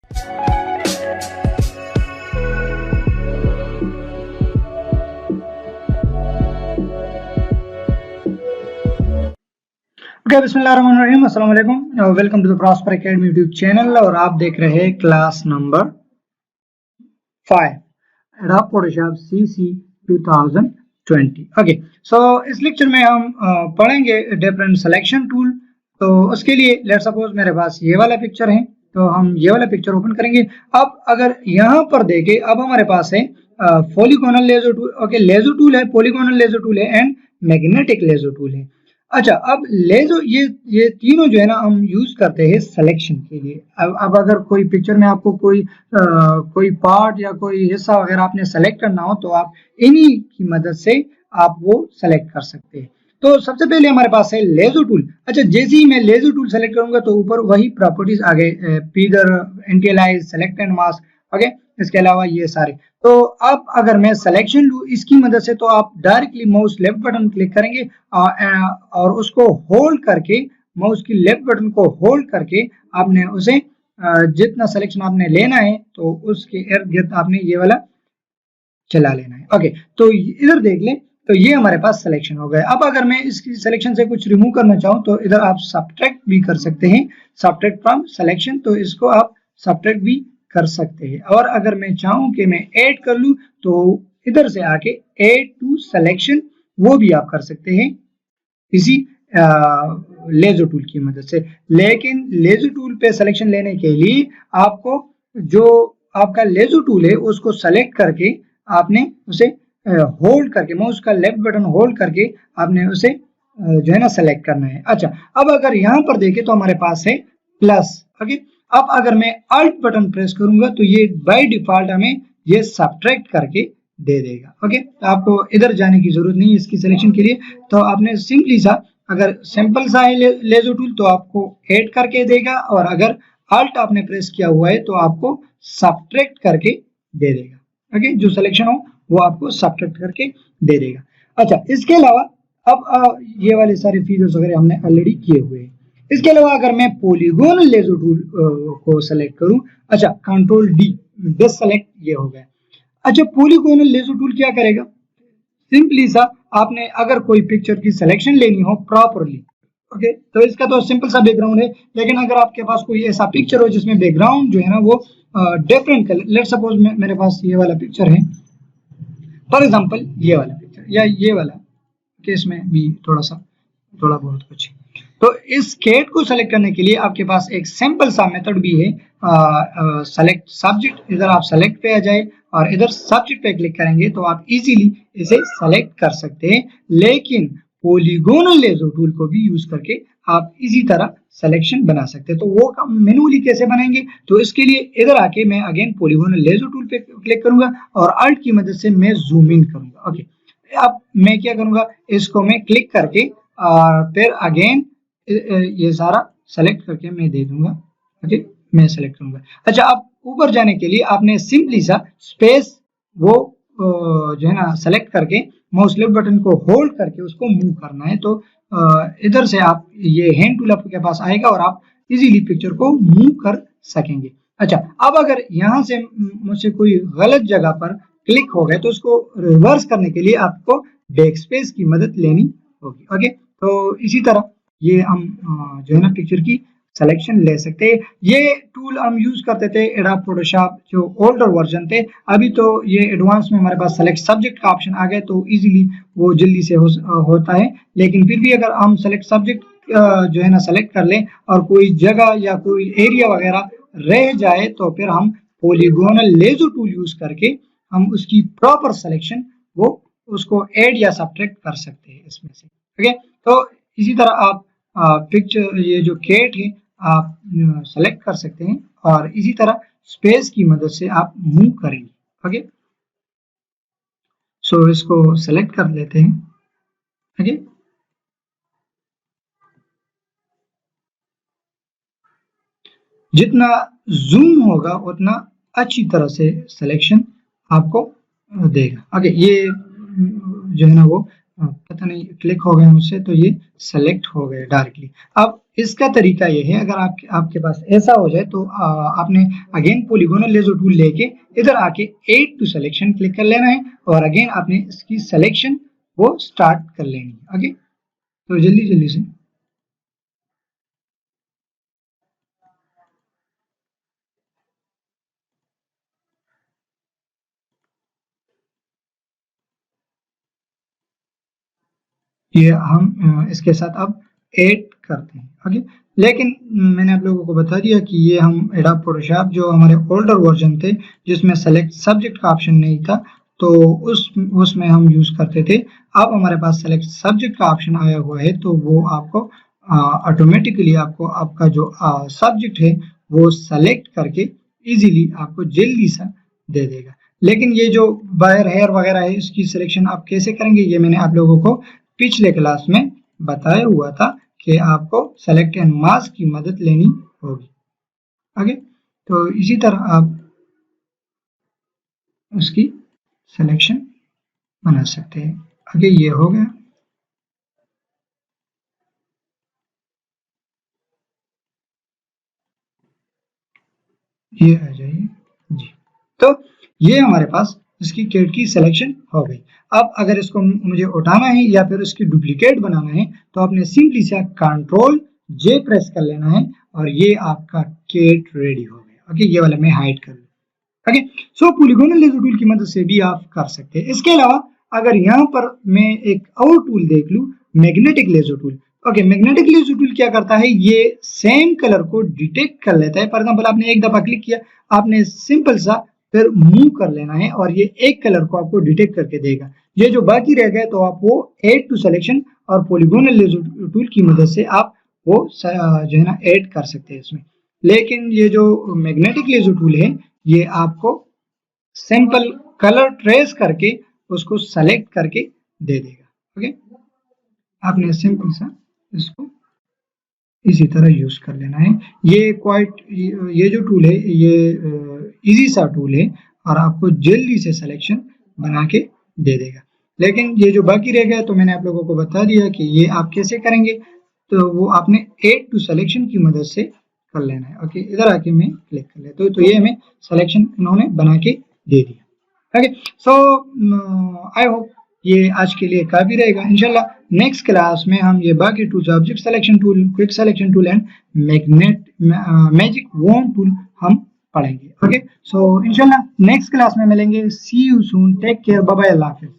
Okay, बिस्मिल्लाहिर्रहमानिर्रहीम, अस्सलाम वालेकुम, welcome to the Prosper Academy YouTube channel. और आप देख रहे हैं class number 5 Adobe Photoshop CC 2020। Okay, so इस लेक्चर में हम पढ़ेंगे डिफरेंट सिलेक्शन टूल। तो उसके लिए लेट्स सपोज मेरे पास ये वाला पिक्चर है, तो हम ये वाला पिक्चर ओपन करेंगे। अब अगर यहाँ पर देखें, अब हमारे पास है polygonal laser tool. Okay, laser tool है, पॉलीगोनल लेजर टूल है एंड मैग्नेटिक लेजर टूल है। अच्छा, अब लेजर ये तीनों जो है ना हम यूज करते हैं सिलेक्शन के लिए। अब अगर कोई पिक्चर में आपको कोई पार्ट या कोई हिस्सा वगैरह आपने सेलेक्ट करना हो, तो आप इन्हीं की मदद से आप वो सेलेक्ट कर सकते हैं। तो सबसे पहले हमारे पास है लेजर टूल। अच्छा, जैसे ही मैं लेजर टूल सेलेक्ट करूंगा तो ऊपर वही प्रॉपर्टीज आ गए, पीदर, एंटीलाइज, सेलेक्ट एंड मास्क। ओके, इसके अलावा ये सारे। तो अब अगर मैं सिलेक्शन लूँ इसकी मदद से, तो आप directly mouse left button click करेंगे और उसको होल्ड करके, माउस की लेफ्ट बटन को होल्ड करके आपने उसे जितना सिलेक्शन आपने लेना है तो उसके इर्द गिर्द आपने ये वाला चला लेना है। ओके, तो इधर देख लें, तो ये हमारे पास सिलेक्शन हो गया। अब अगर मैं इसकी सिलेक्शन से कुछ रिमूव करना चाहूँ तो इधर आप सब्ट्रैक्ट भी कर सकते हैं, सब्ट्रैक्ट फ्रॉम सिलेक्शन, तो इसको आप सब्ट्रैक्ट भी कर सकते हैं। और अगर मैं चाहूँ कि मैं ऐड कर लूँ तो इधर से आके ऐड टू सिलेक्शन वो भी आप कर सकते हैं इसी लेजर टूल की मदद से। लेकिन लेजर टूल पे सिलेक्शन लेने के लिए आपको जो आपका लेजर टूल है उसको सेलेक्ट करके आपने उसे होल्ड करके, माउस का लेफ्ट बटन होल्ड करके आपने उसे जो है ना सेलेक्ट करना है। अच्छा, अब अगर यहाँ पर देखें तो हमारे पास है प्लस। ओके, अब अगर मैं अल्ट बटन प्रेस करूंगा तो ये बाय डिफॉल्ट हमें ये सब्ट्रैक्ट करके दे देगा। ओके, तो आपको इधर जाने की जरूरत नहीं है इसकी सिलेक्शन के लिए। तो आपने सिंपली सा, अगर सिंपल सा है लेजर टूल तो आपको ऐड करके देगा, और अगर अल्ट आपने प्रेस किया हुआ है तो आपको सब्ट्रैक्ट करके दे देगा। ओके, जो सिलेक्शन हो वो आपको सब्ट्रैक्ट करके दे देगा। अच्छा, इसके अलावा अब ये वाले सारे फीचर्स वगैरह हमने ऑलरेडी किए हुए हैं। इसके अलावा अगर मैं पॉलीगोनल लेजर टूल को सेलेक्ट करूं, अच्छा कंट्रोल डी, डिससेलेक्ट, ये हो गया। अच्छा, पॉलीगोनल लेजर टूल क्या करेगा, सिंपली सा आपने अगर कोई पिक्चर की सिलेक्शन लेनी हो प्रॉपरली, ओके, तो इसका तो सिंपल सा बैकग्राउंड है। लेकिन अगर आपके पास कोई ऐसा पिक्चर हो जिसमें बैकग्राउंड जो है ना वो डिफरेंट कलर, लेट सपोज मेरे पास ये वाला पिक्चर है, फॉर एग्जांपल ये वाला पिक्चर या ये वाला केस में भी थोड़ा बहुत कुछ। तो इस कैट को सेलेक्ट करने के लिए आपके पास एक सिंपल सा मेथड भी है, सेलेक्ट सब्जेक्ट। इधर आप सेलेक्ट पे आ जाए और इधर सब्जेक्ट पे क्लिक करेंगे तो आप इजीली इसे सेलेक्ट कर सकते हैं। लेकिन पॉलीगोनल लेजर टूल को भी यूज करके आप इसी तरह सिलेक्शन बना सकते हैं। तो वो काम मैन्युअली कैसे बनाएंगे, तो इसके लिए इधर आके मैं अगेन पॉलीगोनल लेजर टूल पे क्लिक करूंगा और अल्ट की मदद से मैं जूम इन करूंगा। ओके, अब मैं क्या करूंगा, इसको मैं क्लिक करके और फिर अगेन ये सारा सेलेक्ट करके मैं दे दूंगा। ओके, मैं सेलेक्ट करूंगा। अच्छा, अब ऊपर जाने के लिए आपने सिंपली सा स्पेस वो जो है ना सेलेक्ट करके माउस लेफ्ट बटन को होल्ड करके उसको मूव करना है। तो इधर से आप ये हैंड टूल आपके पास आएगा और आप इजीली पिक्चर को मूव कर सकेंगे। अच्छा, अब अगर यहाँ से मुझसे कोई गलत जगह पर क्लिक हो गए तो उसको रिवर्स करने के लिए आपको बैक स्पेस की मदद लेनी होगी। ओके, तो इसी तरह ये हम जो है ना पिक्चर की सिलेक्शन ले सकते हैं। ये टूल हम यूज करते थे एडोब फोटोशॉप जो ओल्डर वर्जन थे। अभी तो ये एडवांस में हमारे पास सेलेक्ट सब्जेक्ट का ऑप्शन आ गया तो इजीली वो जल्दी से होता है। लेकिन फिर भी अगर हम सेलेक्ट सब्जेक्ट जो है ना सेलेक्ट कर लें और कोई जगह या कोई एरिया वगैरह रह जाए तो फिर हम पॉलीगोनल लेजर टूल यूज करके हम उसकी प्रॉपर सिलेक्शन वो उसको ऐड या सब्ट्रैक्ट कर सकते हैं इसमें से। ओके, तो इसी तरह आप पिक्चर ये जो कैट है आप सेलेक्ट कर सकते हैं और इसी तरह स्पेस की मदद से आप मूव करेंगे। ओके, सो इसको सेलेक्ट कर लेते हैं। ओके, जितना जूम होगा उतना अच्छी तरह से सिलेक्शन आपको देगा। ओके, ये जो है ना वो पता नहीं क्लिक हो गया मुझसे, तो ये सेलेक्ट हो गए डायरेक्टली। अब इसका तरीका ये है, अगर आपके पास ऐसा हो जाए तो आपने अगेन पॉलीगोनल लेजर टूल लेके इधर आके ऐड टू सिलेक्शन क्लिक कर लेना है और अगेन आपने इसकी सिलेक्शन वो स्टार्ट कर लेनी है। ओके, तो जल्दी जल्दी से ये हम इसके साथ अब ऐड करते हैं। ओके, लेकिन मैंने आप लोगों को बता दिया कि ये हम एडोब फोटोशॉप जो हमारे ओल्डर वर्जन थे जिसमें सेलेक्ट सब्जेक्ट का ऑप्शन नहीं था, तो उसमें हम यूज करते थे। अब हमारे पास सेलेक्ट सब्जेक्ट का ऑप्शन आया हुआ है, तो वो आपको ऑटोमेटिकली आपको आपका जो सब्जेक्ट है वो सेलेक्ट करके इजीली आपको जल्दी सा दे देगा। लेकिन ये जो बायर हेयर वगैरह है इसकी सिलेक्शन आप कैसे करेंगे, ये मैंने आप लोगों को पिछले क्लास में बताया हुआ था कि आपको सेलेक्ट एंड मास्क की मदद लेनी होगी। ओके, तो इसी तरह आप उसकी सिलेक्शन बना सकते हैं। ओके, ये हो गया। ये आ जाइए जी। तो ये हमारे पास इसकी कैट की सिलेक्शन हो गई। अब अगर इसको मुझे उठाना है या फिर उसकी डुप्लीकेट बनाना है तो आपने सिंपली से कंट्रोल जे प्रेस कर लेना है और ये आपका कैट रेडी हो गया। ओके, ये वाला मैं हाइड कर लूँ। ओके, सो पॉलीगोनल लेजर टूल की मदद से भी आप कर सकते हैं। इसके अलावा अगर यहाँ पर मैं एक और टूल देख लूँ, magnetic laser tool. Okay, magnetic laser tool क्या करता है, ये सेम कलर को डिटेक्ट कर लेता है। फॉर एग्जांपल आपने एक दफा क्लिक किया, आपने सिंपल सा फिर मूव कर लेना है और ये एक कलर को आपको डिटेक्ट करके देगा। ये जो बाकी रह गए तो आप वो ऐड टू सिलेक्शन और पॉलीगोनल लेजर टूल की मदद से आप वो जो है ना ऐड कर सकते हैं इसमें। लेकिन ये जो मैग्नेटिक लेजर टूल है ये आपको सिंपल कलर ट्रेस करके उसको सेलेक्ट करके दे देगा। ओके, आपने सिंपल सा इसको इसी तरह यूज कर लेना है। ये जो टूल है ये इजी सा टूल है और आपको जल्दी से सिलेक्शन बना के दे देगा। लेकिन ये जो बाकी रह गया तो मैंने आप लोगों को बता दिया कि ये आप कैसे करेंगे, तो वो आपने ऐड टू सिलेक्शन की मदद से कर लेना है। ओके, इधर आके मैं क्लिक कर लेता हूँ, तो ये हमें सिलेक्शन इन्होंने बना के दे दिया। ओके, सो आई होप ये आज के लिए काफी रहेगा। इंशाल्लाह नेक्स्ट क्लास में हम ये बाकी tools, object selection tool, quick selection tool and magic wand tool हम पढ़ेंगे। ओके, सो इंशाल्लाह नेक्स्ट क्लास में मिलेंगे। See you soon, take care, bye bye, अल्लाह हाफिज।